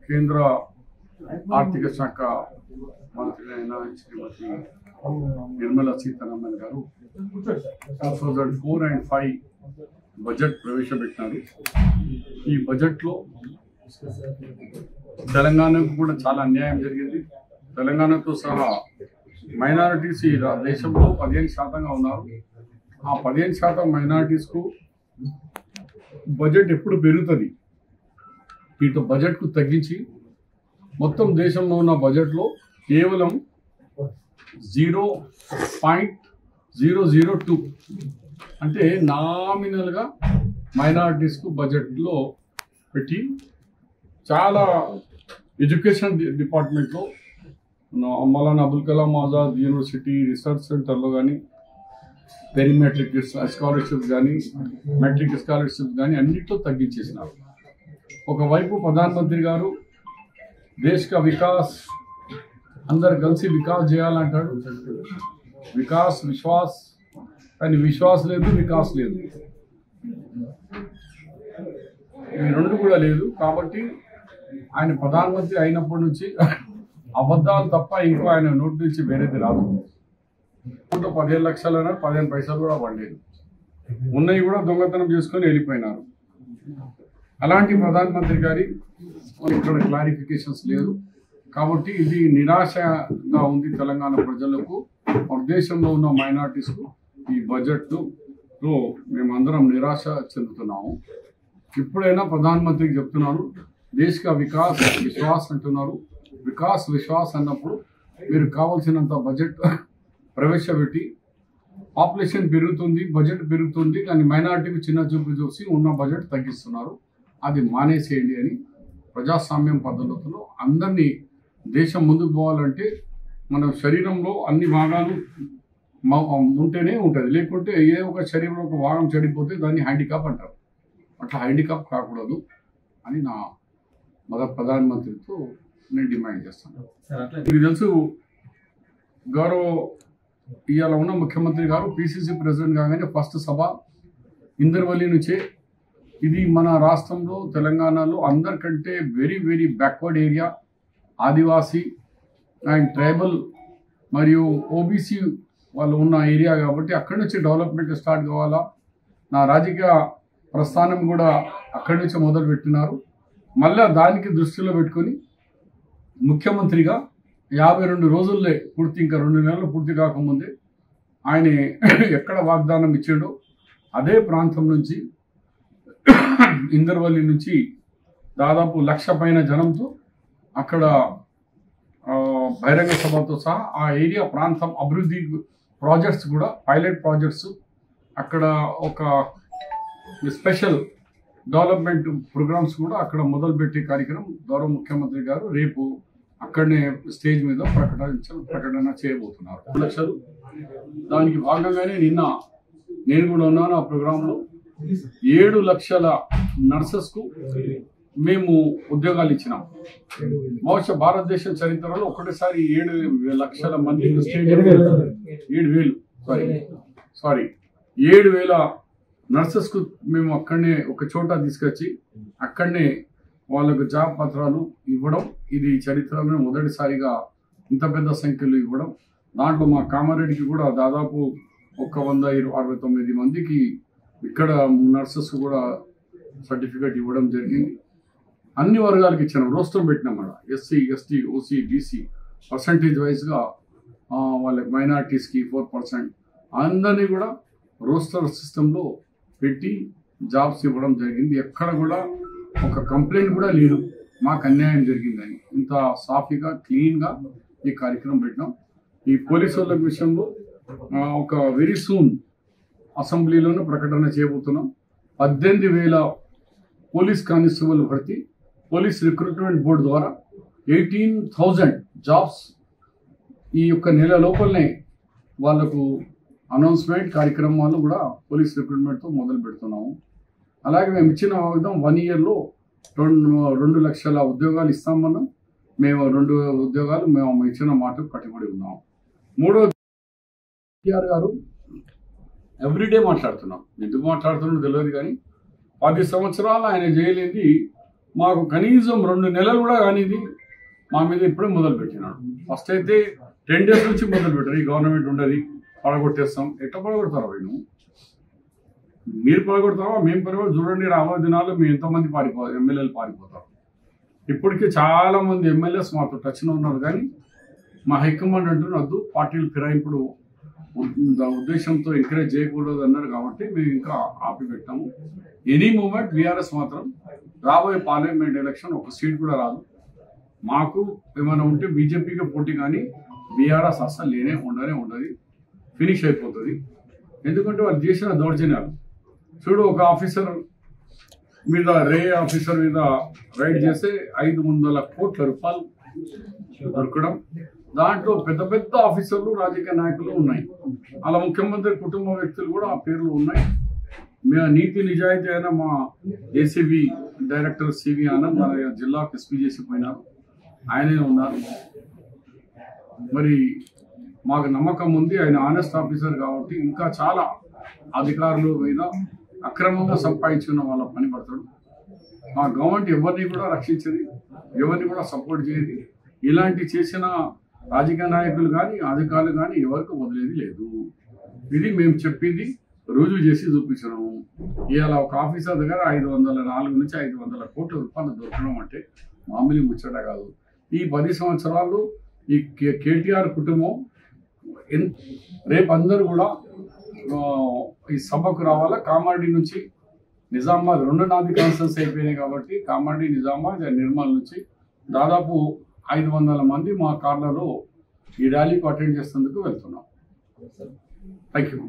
కేంద్ర ఆర్థిక శాఖ మంత్రి అయిన శ్రీమతి నిర్మలా సీతారామన్ గారు 2004 and 5 బడ్జెట్ ప్రవేశపెట్టినారు. ఈ బడ్జెట్లో తెలంగాణకు కూడా చాలా అన్యాయం జరిగింది. తెలంగాణతో సహా మైనారిటీస్ ఈ దేశంలో 15% ఉన్నారు. ఆ 15% మైనారిటీస్కు బడ్జెట్ ఎప్పుడు పెరుగుతుంది, ఇటు బడ్జెట్కు తగ్గించి మొత్తం దేశంలో ఉన్న బడ్జెట్లో కేవలం 0.002 అంటే నామినల్గా మైనారిటీస్కు బడ్జెట్లో పెట్టి చాలా ఎడ్యుకేషన్ డిపార్ట్మెంట్లో మౌలానా అబుల్ కలాం ఆజాద్ యూనివర్సిటీ రీసెర్చ్ సెంటర్లో కానీ పెరిమెట్రిక్ స్కాలర్షిప్స్ కానీ మెట్రిక్ స్కాలర్షిప్స్ కానీ అన్నింటిలో తగ్గించేసినారు. ఒకవైపు ప్రధానమంత్రి గారు దేశ్ కా వికాస్ అందరు కలిసి వికాస్ చేయాలంటాడు. వికాస్ విశ్వాస్, కానీ విశ్వాస్ లేదు, వికాస్ లేదు, ఇవి రెండు కూడా లేదు. కాబట్టి ఆయన ప్రధానమంత్రి అయినప్పటి నుంచి అబద్ధాలు తప్ప ఇంకో ఆయన నోటి నుంచి వేరేది రాదు. 15 లక్షలైనా 15 పైసలు కూడా పడలేదు. ఉన్నవి కూడా దొంగతనం చేసుకొని వెళ్ళిపోయినారు. అలాంటి ప్రధానమంత్రి గారి ఇక్కడ క్లారిఫికేషన్స్ లేదు. కాబట్టి ఇది నిరాశగా ఉంది తెలంగాణ ప్రజలకు, మన దేశంలో ఉన్న మైనారిటీస్కు. ఈ బడ్జెట్లో మేమందరం నిరాశ చెందుతున్నాము. ఇప్పుడైనా ప్రధానమంత్రికి చెప్తున్నారు, దేశ్ కా వికాస్ విశ్వాస్ అంటున్నారు. వికాస్ విశ్వాస్ అన్నప్పుడు మీరు కావాల్సినంత బడ్జెట్ ప్రవేశపెట్టి, పాపులేషన్ పెరుగుతుంది, బడ్జెట్ పెరుగుతుంది, కానీ మైనారిటీకి చిన్న చూపు చూసి ఉన్న బడ్జెట్ తగ్గిస్తున్నారు. అది మానేసేయండి అని ప్రజాస్వామ్యం పద్ధతుల్లో అందరినీ దేశం ముందుకు పోవాలంటే మన శరీరంలో అన్ని భాగాలు ఉంటేనే ఉంటుంది. లేకుంటే ఏ ఒక శరీరంలో ఒక భాగం చెడిపోతే దాన్ని హ్యాండిక్యాప్ అంటారు. అట్లా హ్యాండిక్యాప్ కాకూడదు అని నా ప్రధానమంత్రితో నేను డిమాండ్ చేస్తాను. మీకు తెలుసు, గౌరవ ఇవాళ ఉన్న ముఖ్యమంత్రి గారు పిసిసి ప్రెసిడెంట్ కాగానే ఫస్ట్ సభ ఇందర్వల్లి నుంచే. ఇది మన రాష్ట్రంలో తెలంగాణలో అందరికంటే very very backward area, Adivasi and tribal మరియు ఓబీసీ వాళ్ళు ఉన్న ఏరియా కాబట్టి అక్కడి నుంచి డెవలప్మెంట్ స్టార్ట్ కావాలా. నా రాజకీయ ప్రస్థానం కూడా అక్కడి నుంచి మొదలు పెట్టినారు. మళ్ళీ దానికి దృష్టిలో పెట్టుకొని ముఖ్యమంత్రిగా 52 రోజుల్లో పూర్తి, ఇంకా 2 నెలలు పూర్తి కాకముందే ఆయన ఎక్కడ వాగ్దానం ఇచ్చాడో అదే ప్రాంతం నుంచి ఇందర్వల్లి నుంచి దాదాపు 1,00,000 పైన జనంతో అక్కడ బహిరంగ సభతో సహా ఆ ఏరియా ప్రాంతం అభివృద్ధి ప్రాజెక్ట్స్ కూడా, పైలట్ ప్రాజెక్ట్స్, అక్కడ ఒక స్పెషల్ డెవలప్మెంట్ ప్రోగ్రామ్స్ కూడా అక్కడ మొదలుపెట్టే కార్యక్రమం గౌరవ ముఖ్యమంత్రి గారు రేపు అక్కడనే స్టేజ్ మీద ప్రకటన చేయబోతున్నారు. 2 లక్షలు దానికి భాగంగానే నిన్న నేను కూడా ఉన్నాను. ఆ ప్రోగ్రాంలో 7 లక్షల నర్సెస్కు మేము ఉద్యోగాలు ఇచ్చినాం. బహుశా భారతదేశం చరిత్రలో ఒకటేసారి 7 లక్షల మంది 7,000 నర్సెస్కు మేము అక్కడనే ఒక చోట తీసుకొచ్చి అక్కడనే వాళ్ళకు జాబ్ పత్రాలు ఇవ్వడం, ఇది చరిత్రలో మొదటిసారిగా ఇంత పెద్ద సంఖ్యలో ఇవ్వడం. దాంట్లో మా కామారెడ్డికి కూడా దాదాపు 169 మందికి ఇక్కడ నర్సెస్ కూడా సర్టిఫికేట్ ఇవ్వడం జరిగింది. అన్ని వర్గాలకు ఇచ్చినాం, రోస్టర్ పెట్టినాం. SC, ST, OC, BC percentage వైజ్గా వాళ్ళకి మైనారిటీస్కి 4%, అందరినీ కూడా రోస్టర్ సిస్టంలో పెట్టి జాబ్స్ ఇవ్వడం జరిగింది. ఎక్కడ కూడా ఒక కంప్లైంట్ కూడా లేదు మాకు అన్యాయం జరిగిందని. ఇంత సాఫీగా క్లీన్గా ఈ కార్యక్రమం పెట్టినాం. ఈ పోలీసు వాళ్ళ విషయంలో ఒక వెరీ సూన్ అసెంబ్లీలోనే ప్రకటన చేయబోతున్నాం. 18,000 పోలీస్ కానిస్టేబుల్ భర్తీ పోలీస్ రిక్రూట్మెంట్ బోర్డు ద్వారా 18,000 జాబ్స్ ఈ యొక్క నెల లోపలనే వాళ్లకు అనౌన్స్మెంట్ కార్యక్రమాలు కూడా పోలీస్ రిక్రూట్మెంట్తో మొదలు పెడుతున్నాము. అలాగే మేము ఇచ్చిన వాగ్దానం 1 ఇయర్లో 2 లక్షల ఉద్యోగాలు ఇస్తామన్నాం. మేము 2 ఉద్యోగాలు మేము ఇచ్చిన మాటకు కట్టుబడి ఉన్నాము. మూడోది కేసీఆర్ గారు ఎవ్రీడే మాట్లాడుతున్నాం. ఎందుకు మాట్లాడుతున్నారో తెలియదు, కానీ 10 సంవత్సరాలు ఆయన చేయలేని మాకు కనీసం 2 నెలలు కూడా కానిది మా మీద ఇప్పుడే మొదలు పెట్టినాడు. ఫస్ట్ అయితే 10 days నుంచి మొదలు పెట్టారు. ఈ గవర్నమెంట్ ఉండదు, పడగొట్టేస్తాం. ఎట్లా పడగొడతారు వీళ్ళు? మీరు పడగొడతావా? మేము పడగొడతాం. చూడండి, రాబోయే దినాల్లో మీ ఎంతమంది ఎమ్మెల్యేలు పారిపోతారు. ఇప్పటికే చాలా మంది ఎమ్మెల్యేస్ మాతో టచ్లో ఉన్నారు, కానీ మా హైకమాండ్ అంటున్నద్దు, పార్టీలు ఫిరాయింపుడు ఉద్దేశంతో ఎంకరేజ్ చేయకూడదు అన్నారు. కాబట్టి మేము ఇంకా ఆపి పెట్టాము. ఎనీ మూమెంట్ బీఆర్ఎస్ మాత్రం రాబోయే పార్లమెంట్ ఎలక్షన్ ఒక సీట్ కూడా రాదు. మాకు ఏమైనా ఉంటే బీజేపీకి పోటీ, కానీ బీఆర్ఎస్ అసలు ఉండదు, ఫినిష్ అయిపోతుంది. ఎందుకంటే వాళ్ళు చేసిన దౌర్జన్యాలు చూడు. ఒక ఆఫీసర్ మీద ఆఫీసర్ మీద రైడ్ చేస్తే 500 కోట్ల రూపాయలు దొరకడం, దాంట్లో పెద్ద పెద్ద ఆఫీసర్లు, రాజకీయ నాయకులు ఉన్నాయి. అలా ముఖ్యమంత్రి కుటుంబ వ్యక్తులు కూడా ఆ పేర్లు ఉన్నాయి. నీతి నిజాయితీ అయిన మా ఏసీబీ డైరెక్టర్ సివి ఆనంద్ మన జిల్లాకు ఎస్పీ చేసి పోయినారు, ఆయనే ఉన్నారు. మరి మాకు నమ్మకం ఉంది, ఆయన ఆనెస్ట్ ఆఫీసర్ కాబట్టి ఇంకా చాలా అధికారుల మీద అక్రమంగా సంపాదించుకున్న వాళ్ళ పని పడతాడు. మా గవర్నమెంట్ ఎవరిని కూడా రక్షించేది, ఎవరిని కూడా సపోర్ట్ చేయదు. ఇలాంటి చేసిన రాజకీయ నాయకులు కానీ అధికారులు కానీ ఎవరికి వదిలేది లేదు. ఇది మేము చెప్పింది రుజువు చేసి చూపించడము. ఇవాళ ఒక ఆఫీసర్ దగ్గర 4 నుంచి 500 కోట్ల రూపాయలు దొరకడం అంటే మామూలు ముచ్చట కాదు. ఈ 10 సంవత్సరాలు ఈ కేటీఆర్ కుటుంబం రేపు అందరూ కూడా ఈ సభకు రావాలా. కామారెడ్డి నుంచి నిజామాబాద్ 2 నాది కాన్ఫరెన్స్ అయిపోయినాయి కాబట్టి కామారెడ్డి, నిజామాబాద్, నిర్మల్ నుంచి దాదాపు 500 మంది మా కార్లలో ఈ ర్యాలీకి అటెండ్ చేసేందుకు వెళ్తున్నాం. Thank you.